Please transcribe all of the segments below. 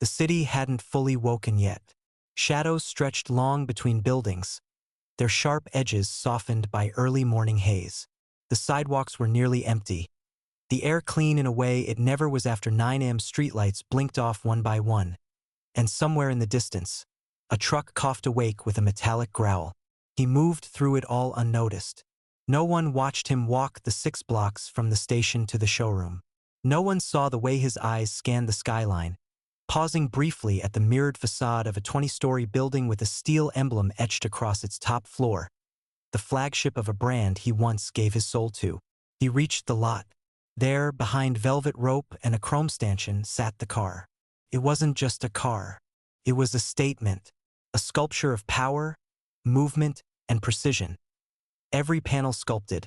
The city hadn't fully woken yet. Shadows stretched long between buildings, their sharp edges softened by early morning haze. The sidewalks were nearly empty, the air clean in a way it never was after 9 a.m. Streetlights blinked off one by one. And somewhere in the distance, a truck coughed awake with a metallic growl. He moved through it all unnoticed. No one watched him walk the 6 blocks from the station to the showroom. No one saw the way his eyes scanned the skyline, pausing briefly at the mirrored facade of a 20-story building with a steel emblem etched across its top floor, the flagship of a brand he once gave his soul to. He reached the lot. There, behind velvet rope and a chrome stanchion, sat the car. It wasn't just a car. It was a statement, a sculpture of power, movement, and precision. Every panel sculpted,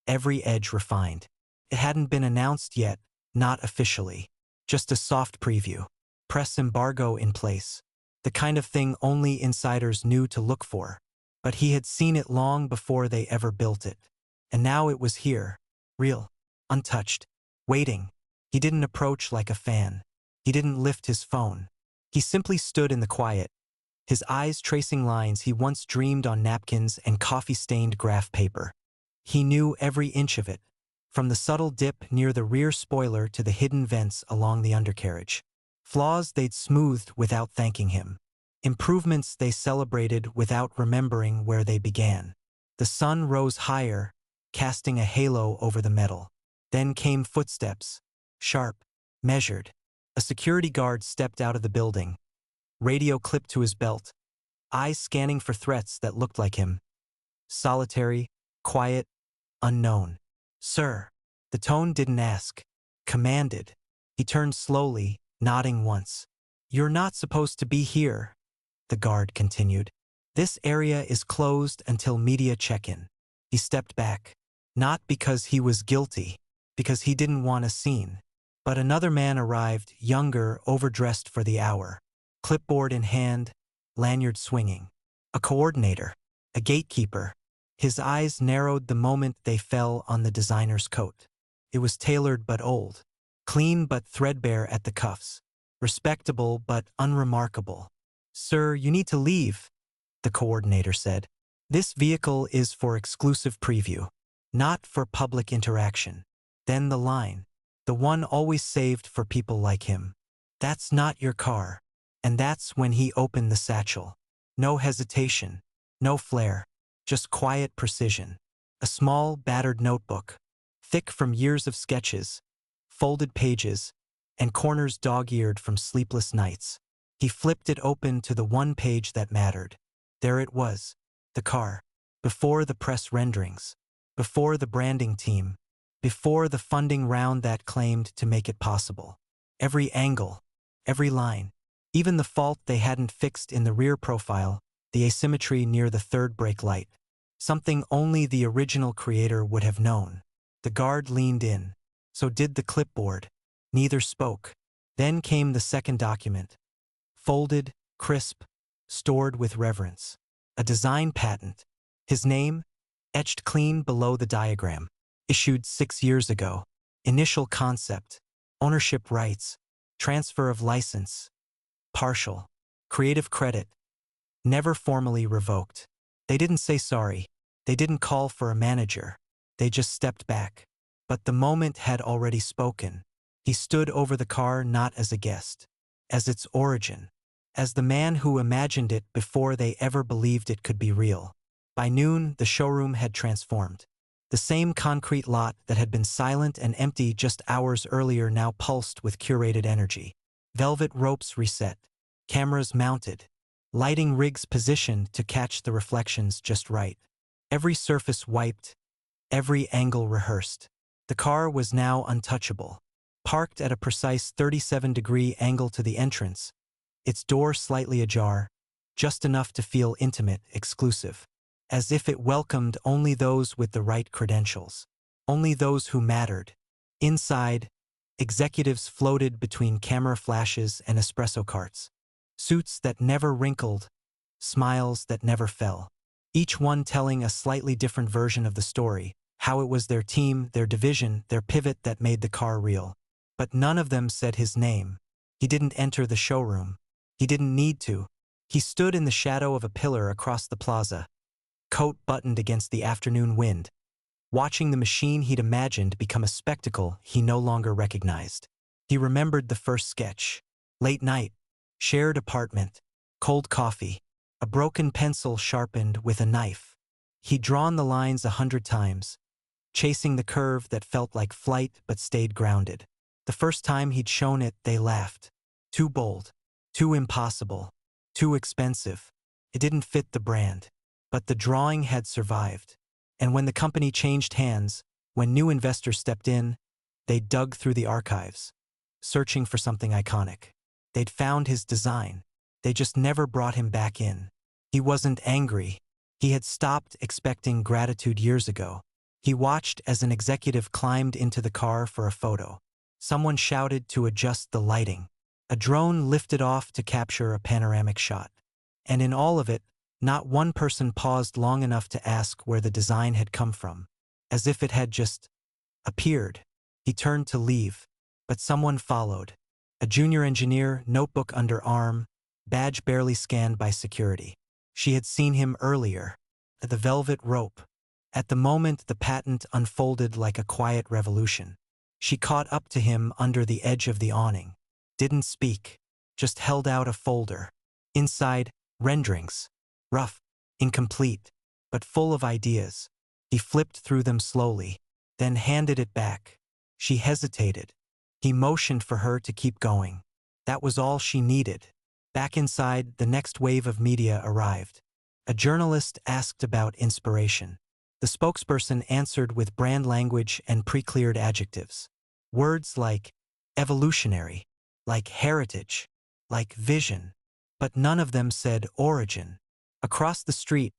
every edge refined. It hadn't been announced yet, not officially. Just a soft preview. Press embargo in place. The kind of thing only insiders knew to look for. But he had seen it long before they ever built it. And now it was here, real, untouched, waiting. He didn't approach like a fan. He didn't lift his phone. He simply stood in the quiet, his eyes tracing lines he once dreamed on napkins and coffee-stained graph paper. He knew every inch of it, from the subtle dip near the rear spoiler to the hidden vents along the undercarriage. Flaws they'd smoothed without thanking him. Improvements they celebrated without remembering where they began. The sun rose higher, casting a halo over the metal. Then came footsteps, sharp, measured. A security guard stepped out of the building, radio clipped to his belt, eyes scanning for threats that looked like him. Solitary, quiet, unknown. "Sir." The tone didn't ask, commanded. He turned slowly, nodding once. "You're not supposed to be here," the guard continued. "This area is closed until media check-in." He stepped back, not because he was guilty, because he didn't want a scene. But another man arrived, younger, overdressed for the hour. Clipboard in hand, lanyard swinging. A coordinator, a gatekeeper. His eyes narrowed the moment they fell on the designer's coat. It was tailored but old, clean but threadbare at the cuffs, respectable but unremarkable. "Sir, you need to leave," the coordinator said. "This vehicle is for exclusive preview, not for public interaction." Then the line, the one always saved for people like him. "That's not your car." And that's when he opened the satchel. No hesitation, no flair, just quiet precision. A small, battered notebook, thick from years of sketches, folded pages, and corners dog-eared from sleepless nights. He flipped it open to the one page that mattered. There it was, the car, before the press renderings, before the branding team, before the funding round that claimed to make it possible. Every angle, every line, even the fault they hadn't fixed in the rear profile, the asymmetry near the third brake light. Something only the original creator would have known. The guard leaned in. So did the clipboard. Neither spoke. Then came the second document. Folded, crisp, stored with reverence. A design patent. His name, etched clean below the diagram. Issued 6 years ago. Initial concept. Ownership rights. Transfer of license. Partial. Creative credit. Never formally revoked. They didn't say sorry. They didn't call for a manager. They just stepped back. But the moment had already spoken. He stood over the car not as a guest, as its origin, as the man who imagined it before they ever believed it could be real. By noon, the showroom had transformed. The same concrete lot that had been silent and empty just hours earlier now pulsed with curated energy. Velvet ropes reset, cameras mounted, lighting rigs positioned to catch the reflections just right. Every surface wiped, every angle rehearsed. The car was now untouchable, parked at a precise 37-degree angle to the entrance, its door slightly ajar, just enough to feel intimate, exclusive, as if it welcomed only those with the right credentials, only those who mattered. Inside, executives floated between camera flashes and espresso carts, suits that never wrinkled, smiles that never fell, each one telling a slightly different version of the story, how it was their team, their division, their pivot that made the car real. But none of them said his name. He didn't enter the showroom. He didn't need to. He stood in the shadow of a pillar across the plaza, coat buttoned against the afternoon wind, watching the machine he'd imagined become a spectacle he no longer recognized. He remembered the first sketch. Late night, shared apartment, cold coffee, a broken pencil sharpened with a knife. He'd drawn the lines 100 times, chasing the curve that felt like flight but stayed grounded. The first time he'd shown it, they laughed. Too bold, too impossible, too expensive. It didn't fit the brand. But the drawing had survived. And when the company changed hands, when new investors stepped in, they dug through the archives, searching for something iconic. They'd found his design. They just never brought him back in. He wasn't angry. He had stopped expecting gratitude years ago. He watched as an executive climbed into the car for a photo. Someone shouted to adjust the lighting. A drone lifted off to capture a panoramic shot. And in all of it, not one person paused long enough to ask where the design had come from, as if it had just appeared. He turned to leave, but someone followed. A junior engineer, notebook under arm, badge barely scanned by security. She had seen him earlier, at the velvet rope. At the moment the patent unfolded like a quiet revolution. She caught up to him under the edge of the awning. Didn't speak, just held out a folder. Inside, renderings. Rough, incomplete, but full of ideas. He flipped through them slowly, then handed it back. She hesitated. He motioned for her to keep going. That was all she needed. Back inside, the next wave of media arrived. A journalist asked about inspiration. The spokesperson answered with brand language and pre-cleared adjectives. Words like evolutionary, like heritage, like vision. But none of them said origin. Across the street,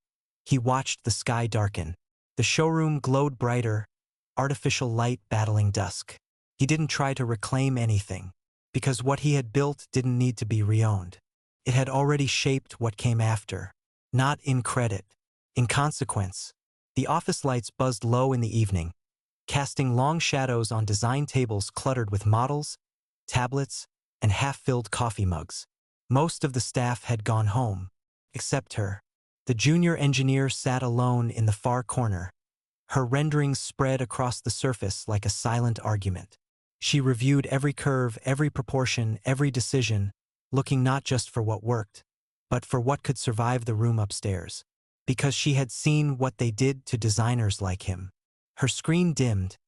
he watched the sky darken. The showroom glowed brighter, artificial light battling dusk. He didn't try to reclaim anything, because what he had built didn't need to be reowned. It had already shaped what came after. Not in credit, in consequence. The office lights buzzed low in the evening, casting long shadows on design tables cluttered with models, tablets, and half-filled coffee mugs. Most of the staff had gone home, except her. The junior engineer sat alone in the far corner. Her renderings spread across the surface like a silent argument. She reviewed every curve, every proportion, every decision, looking not just for what worked, but for what could survive the room upstairs. Because she had seen what they did to designers like him. Her screen dimmed,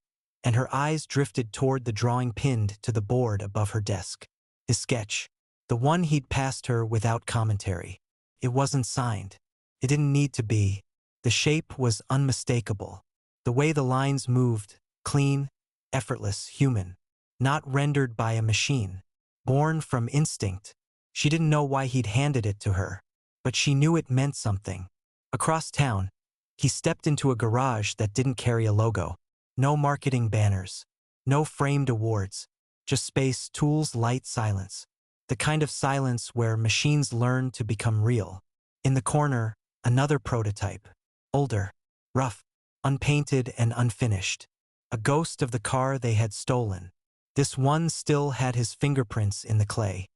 and her eyes drifted toward the drawing pinned to the board above her desk. His sketch, the one he'd passed her without commentary. It wasn't signed. It didn't need to be. The shape was unmistakable. The way the lines moved, clean, effortless, human. Not rendered by a machine. Born from instinct. She didn't know why he'd handed it to her, but she knew it meant something. Across town, he stepped into a garage that didn't carry a logo. No marketing banners. No framed awards. Just space, tools, light, silence. The kind of silence where machines learn to become real. In the corner, another prototype. Older, rough, unpainted and unfinished. A ghost of the car they had stolen. This one still had his fingerprints in the clay.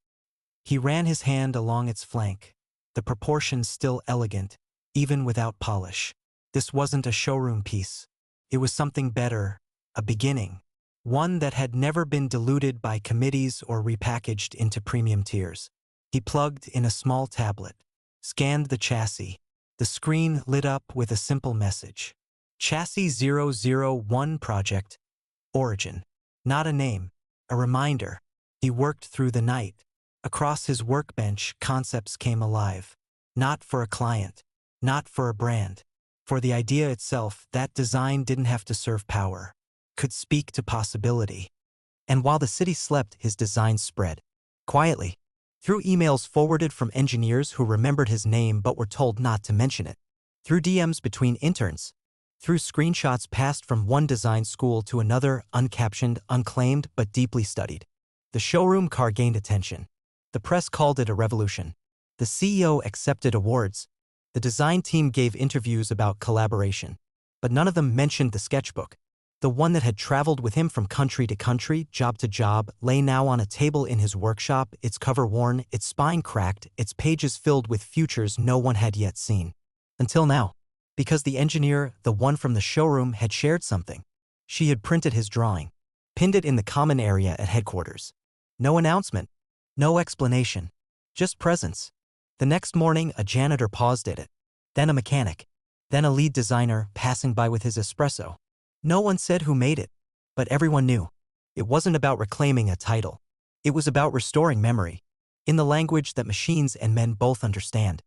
He ran his hand along its flank. The proportions still elegant, even without polish. This wasn't a showroom piece. It was something better, a beginning. One that had never been diluted by committees or repackaged into premium tiers. He plugged in a small tablet, scanned the chassis. The screen lit up with a simple message. Chassis 001 Project. Origin. Not a name, a reminder. He worked through the night. Across his workbench, concepts came alive. Not for a client, not for a brand. For the idea itself, that design didn't have to serve power. Could speak to possibility. And while the city slept, his design spread. Quietly. Through emails forwarded from engineers who remembered his name but were told not to mention it. Through DMs between interns. Through screenshots passed from one design school to another, uncaptioned, unclaimed, but deeply studied. The showroom car gained attention. The press called it a revolution. The CEO accepted awards. The design team gave interviews about collaboration. But none of them mentioned the sketchbook. The one that had traveled with him from country to country, job to job, lay now on a table in his workshop, its cover worn, its spine cracked, its pages filled with futures no one had yet seen. Until now. Because the engineer, the one from the showroom, had shared something. She had printed his drawing, pinned it in the common area at headquarters. No announcement, no explanation, just presence. The next morning, a janitor paused at it, then a mechanic, then a lead designer passing by with his espresso. No one said who made it, but everyone knew. It wasn't about reclaiming a title. It was about restoring memory, in the language that machines and men both understand.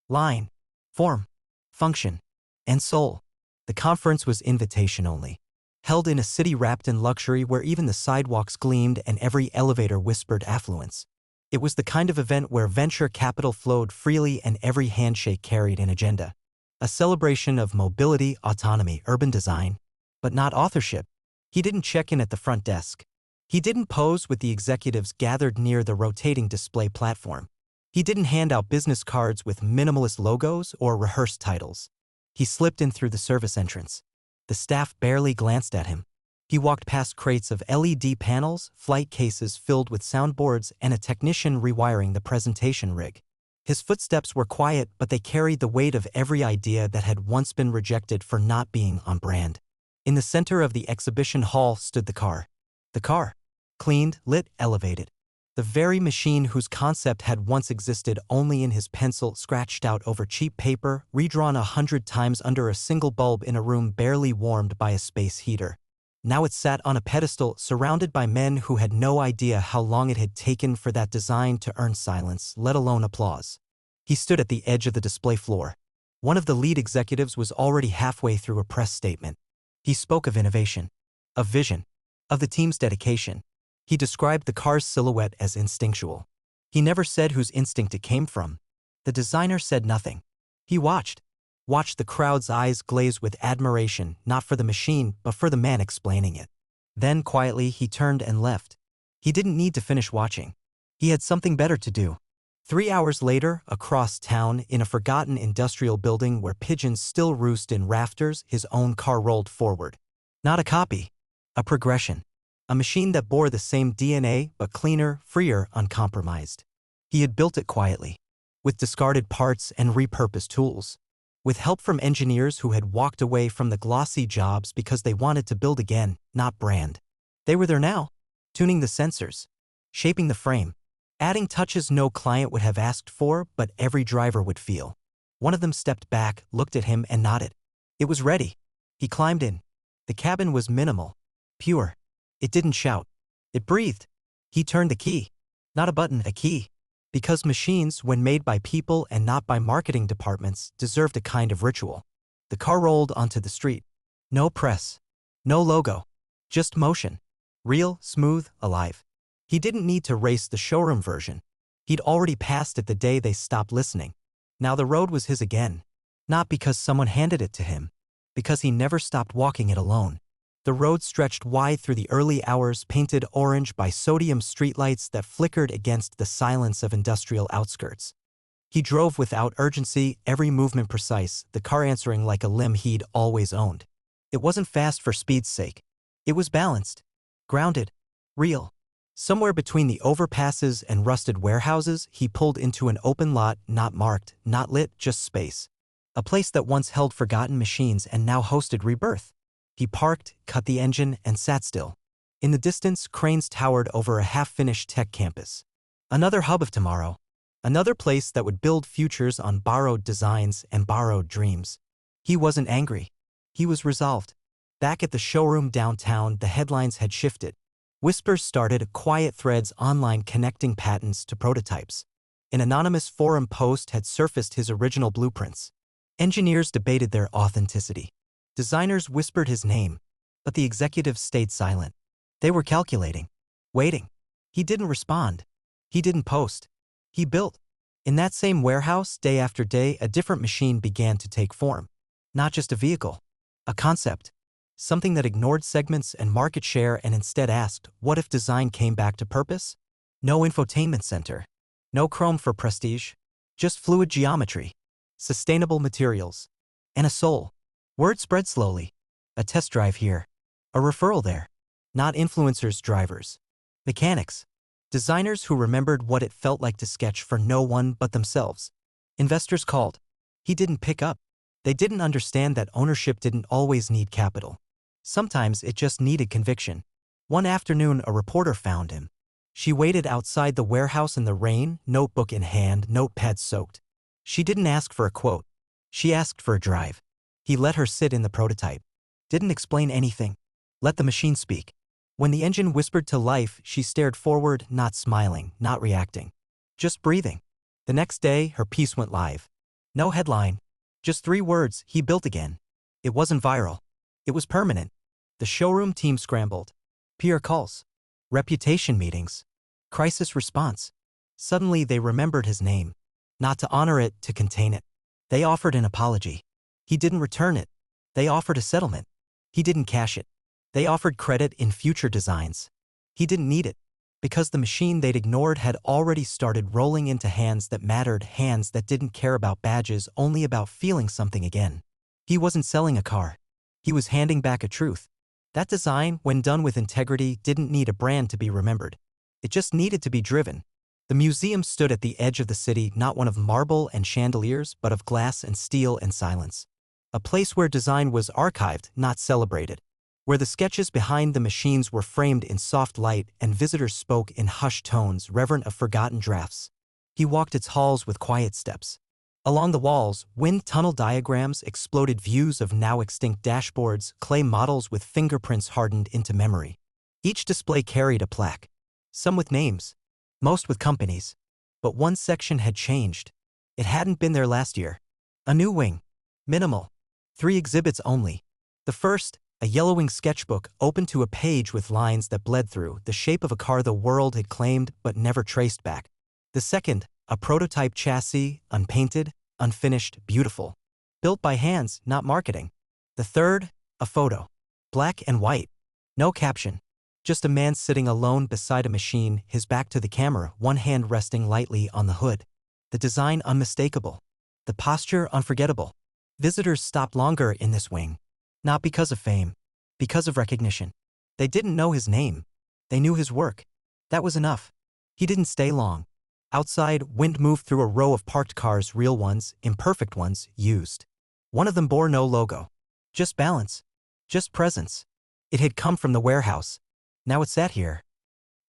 Line, form, function, and soul. The conference was invitation only, held in a city wrapped in luxury where even the sidewalks gleamed and every elevator whispered affluence. It was the kind of event where venture capital flowed freely and every handshake carried an agenda. A celebration of mobility, autonomy, urban design, but not authorship. He didn't check in at the front desk. He didn't pose with the executives gathered near the rotating display platform. He didn't hand out business cards with minimalist logos or rehearsed titles. He slipped in through the service entrance. The staff barely glanced at him. He walked past crates of LED panels, flight cases filled with soundboards, and a technician rewiring the presentation rig. His footsteps were quiet, but they carried the weight of every idea that had once been rejected for not being on brand. In the center of the exhibition hall stood the car. The car. Cleaned, lit, elevated. The very machine whose concept had once existed only in his pencil scratched out over cheap paper, redrawn 100 times under a single bulb in a room barely warmed by a space heater. Now it sat on a pedestal surrounded by men who had no idea how long it had taken for that design to earn silence, let alone applause. He stood at the edge of the display floor. One of the lead executives was already halfway through a press statement. He spoke of innovation, of vision, of the team's dedication. He described the car's silhouette as instinctual. He never said whose instinct it came from. The designer said nothing. He watched the crowd's eyes glaze with admiration, not for the machine, but for the man explaining it. Then, quietly, he turned and left. He didn't need to finish watching. He had something better to do. 3 hours later, across town, in a forgotten industrial building where pigeons still roost in rafters, his own car rolled forward. Not a copy. A progression. A machine that bore the same DNA, but cleaner, freer, uncompromised. He had built it quietly, with discarded parts and repurposed tools, with help from engineers who had walked away from the glossy jobs because they wanted to build again, not brand. They were there now, tuning the sensors, shaping the frame, adding touches no client would have asked for, but every driver would feel. One of them stepped back, looked at him, and nodded. It was ready. He climbed in. The cabin was minimal, pure. It didn't shout. It breathed. He turned the key. Not a button, a key. Because machines, when made by people and not by marketing departments, deserved a kind of ritual. The car rolled onto the street. No press. No logo. Just motion. Real, smooth, alive. He didn't need to race the showroom version. He'd already passed it the day they stopped listening. Now the road was his again. Not because someone handed it to him. Because he never stopped walking it alone. The road stretched wide through the early hours, painted orange by sodium streetlights that flickered against the silence of industrial outskirts. He drove without urgency, every movement precise, the car answering like a limb he'd always owned. It wasn't fast for speed's sake. It was balanced, grounded, real. Somewhere between the overpasses and rusted warehouses, he pulled into an open lot, not marked, not lit, just space. A place that once held forgotten machines and now hosted rebirth. He parked, cut the engine, and sat still. In the distance, cranes towered over a half-finished tech campus. Another hub of tomorrow. Another place that would build futures on borrowed designs and borrowed dreams. He wasn't angry. He was resolved. Back at the showroom downtown, the headlines had shifted. Whispers started, quiet threads online connecting patents to prototypes. An anonymous forum post had surfaced his original blueprints. Engineers debated their authenticity. Designers whispered his name, but the executives stayed silent. They were calculating, waiting. He didn't respond. He didn't post. He built. In that same warehouse, day after day, a different machine began to take form. Not just a vehicle, a concept. Something that ignored segments and market share and instead asked, what if design came back to purpose? No infotainment center. No chrome for prestige. Just fluid geometry. Sustainable materials. And a soul. Word spread slowly. A test drive here. A referral there. Not influencers, drivers. Mechanics. Designers who remembered what it felt like to sketch for no one but themselves. Investors called. He didn't pick up. They didn't understand that ownership didn't always need capital. Sometimes it just needed conviction. One afternoon, a reporter found him. She waited outside the warehouse in the rain, notebook in hand, notepad soaked. She didn't ask for a quote. She asked for a drive. He let her sit in the prototype. Didn't explain anything. Let the machine speak. When the engine whispered to life, she stared forward, not smiling, not reacting. Just breathing. The next day, her piece went live. No headline. Just 3 words, he built again. It wasn't viral. It was permanent. The showroom team scrambled. PR calls. Reputation meetings. Crisis response. Suddenly they remembered his name. Not to honor it, to contain it. They offered an apology. He didn't return it. They offered a settlement. He didn't cash it. They offered credit in future designs. He didn't need it. Because the machine they'd ignored had already started rolling into hands that mattered, hands that didn't care about badges, only about feeling something again. He wasn't selling a car. He was handing back a truth. That design, when done with integrity, didn't need a brand to be remembered. It just needed to be driven. The museum stood at the edge of the city, not one of marble and chandeliers, but of glass and steel and silence. A place where design was archived, not celebrated. Where the sketches behind the machines were framed in soft light and visitors spoke in hushed tones, reverent of forgotten drafts. He walked its halls with quiet steps. Along the walls, wind tunnel diagrams, exploded views of now extinct dashboards, clay models with fingerprints hardened into memory. Each display carried a plaque. Some with names. Most with companies. But one section had changed. It hadn't been there last year. A new wing. Minimal. 3 exhibits only. The first, a yellowing sketchbook, open to a page with lines that bled through, the shape of a car the world had claimed but never traced back. The second, a prototype chassis, unpainted, unfinished, beautiful. Built by hands, not marketing. The third, a photo. Black and white. No caption. Just a man sitting alone beside a machine, his back to the camera, one hand resting lightly on the hood. The design unmistakable. The posture unforgettable. Visitors stopped longer in this wing. Not because of fame. Because of recognition. They didn't know his name. They knew his work. That was enough. He didn't stay long. Outside, wind moved through a row of parked cars, real ones, imperfect ones, used. One of them bore no logo. Just balance. Just presence. It had come from the warehouse. Now it sat here.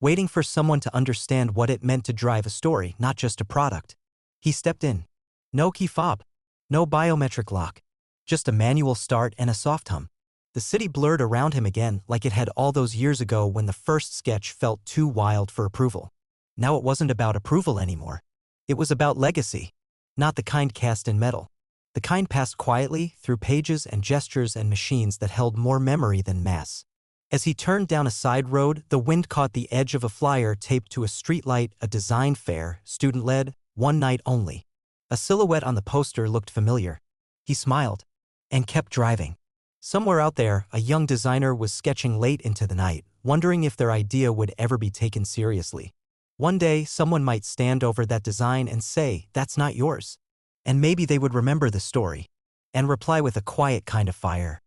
Waiting for someone to understand what it meant to drive a story, not just a product. He stepped in. No key fob. No biometric lock. Just a manual start and a soft hum. The city blurred around him again, like it had all those years ago when the first sketch felt too wild for approval. Now it wasn't about approval anymore. It was about legacy. Not the kind cast in metal. The kind passed quietly through pages and gestures and machines that held more memory than mass. As he turned down a side road, the wind caught the edge of a flyer taped to a streetlight, a design fair, student-led, one night only. A silhouette on the poster looked familiar. He smiled. And kept driving. Somewhere out there, a young designer was sketching late into the night, wondering if their idea would ever be taken seriously. One day, someone might stand over that design and say, "That's not yours." And maybe they would remember the story. And reply with a quiet kind of fire.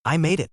"I made it."